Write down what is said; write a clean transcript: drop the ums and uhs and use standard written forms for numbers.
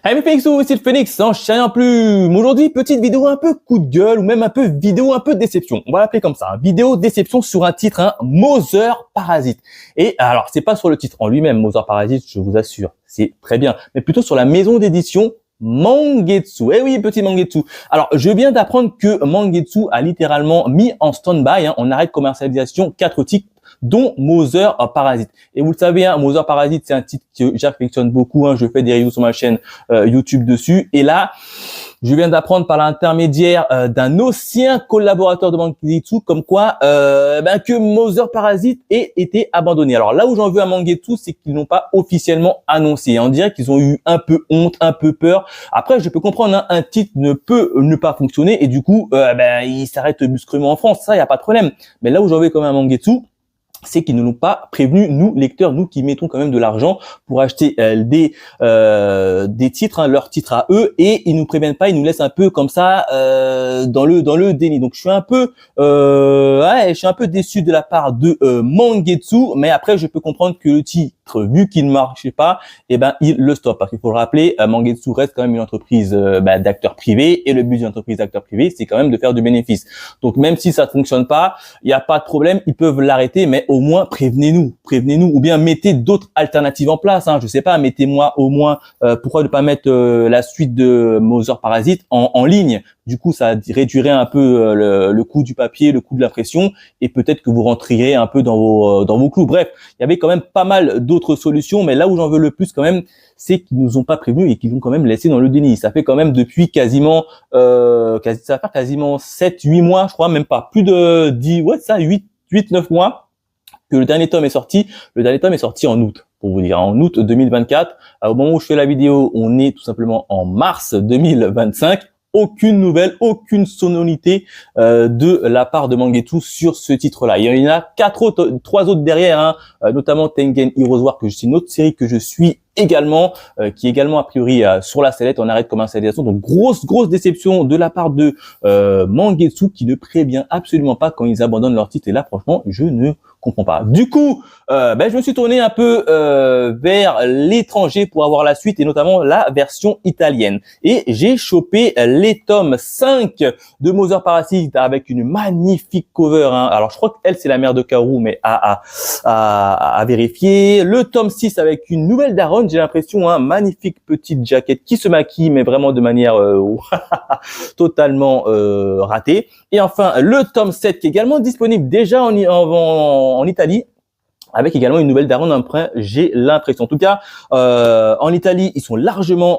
Hey mes Phoenixous, c'est le Phoenix, en chien plume. Aujourd'hui, petite vidéo un peu coup de gueule ou même un peu vidéo un peu déception. On va l'appeler comme ça, hein. Vidéo déception sur un titre, hein, Mother Parasite. Et alors, c'est pas sur le titre en lui-même, Mother Parasite, je vous assure, c'est très bien, mais plutôt sur la maison d'édition Mangetsu. Eh oui, petit Mangetsu. Alors, je viens d'apprendre que Mangetsu a littéralement mis en stand-by, hein, en arrêt de commercialisation 4 titres, dont Mother Parasite. Et vous le savez, hein, Mother Parasite, c'est un titre que j'affectionne beaucoup, hein, je fais des reviews sur ma chaîne YouTube dessus. Et là, je viens d'apprendre par l'intermédiaire d'un ancien collaborateur de Mangetsu comme quoi que Mother Parasite ait été abandonné. Alors là où j'en veux à Mangetsu, c'est qu'ils n'ont pas officiellement annoncé. On dirait qu'ils ont eu un peu honte, un peu peur. Après, je peux comprendre, hein, un titre ne peut ne pas fonctionner et du coup, il s'arrête brusquement en France. Ça, il n'y a pas de problème. Mais là où j'en veux quand même à Mangetsu, c'est qu'ils ne nous ont pas prévenus, nous lecteurs, nous qui mettons quand même de l'argent pour acheter des titres, hein, leurs titres à eux, et ils nous préviennent pas, ils nous laissent un peu comme ça dans le déni. Donc je suis un peu déçu de la part de Mangetsu, mais après je peux comprendre que le titre, vu qu'il ne marchait pas, il le stoppe, parce qu'il faut le rappeler, Mangetsu reste quand même une entreprise d'acteurs privés, et le but d'une entreprise d'acteurs privés, c'est quand même de faire du bénéfice. Donc même si ça ne fonctionne pas, il n'y a pas de problème, ils peuvent l'arrêter, mais au moins prévenez-nous, ou bien mettez d'autres alternatives en place. Hein, je sais pas, mettez-moi au moins, pourquoi ne pas mettre la suite de Mother Parasite en ligne. Du coup, ça réduirait un peu le coût du papier, le coût de l'impression, et peut-être que vous rentriez un peu dans vos clous. Bref, il y avait quand même pas mal d'autres solutions, mais là où j'en veux le plus quand même, c'est qu'ils nous ont pas prévenus et qu'ils nous ont quand même laissé dans le déni. Ça fait quand même depuis quasiment, ça va faire quasiment 7-8 mois, je crois, même pas, plus de 10, 8-9 mois que le dernier tome est sorti. Le dernier tome est sorti en août, pour vous dire, en août 2024. Au moment où je fais la vidéo, on est tout simplement en mars 2025. Aucune nouvelle, aucune sonorité de la part de Mangetsu sur ce titre-là. Il y en a 3 autres derrière, hein, notamment Tengen Heroes War, que c'est une autre série que je suis également, qui est également a priori sur la sellette en arrêt de commercialisation. Donc grosse déception de la part de Mangetsu, qui ne prévient absolument pas quand ils abandonnent leur titre. Et là, franchement, je ne comprends pas. Du coup, je me suis tourné un peu vers l'étranger pour avoir la suite et notamment la version italienne. Et j'ai chopé les tomes 5 de Mother Parasite avec une magnifique cover. Hein. Alors, je crois qu'elle, c'est la mère de Kaoru, mais à vérifier. Le tome 6 avec une nouvelle daronne, j'ai l'impression, hein, magnifique petite jaquette qui se maquille, mais vraiment de manière totalement ratée. Et enfin, le tome 7 qui est également disponible déjà en Italie, avec également une nouvelle daronne après, j'ai l'impression. En tout cas, en Italie, ils sont largement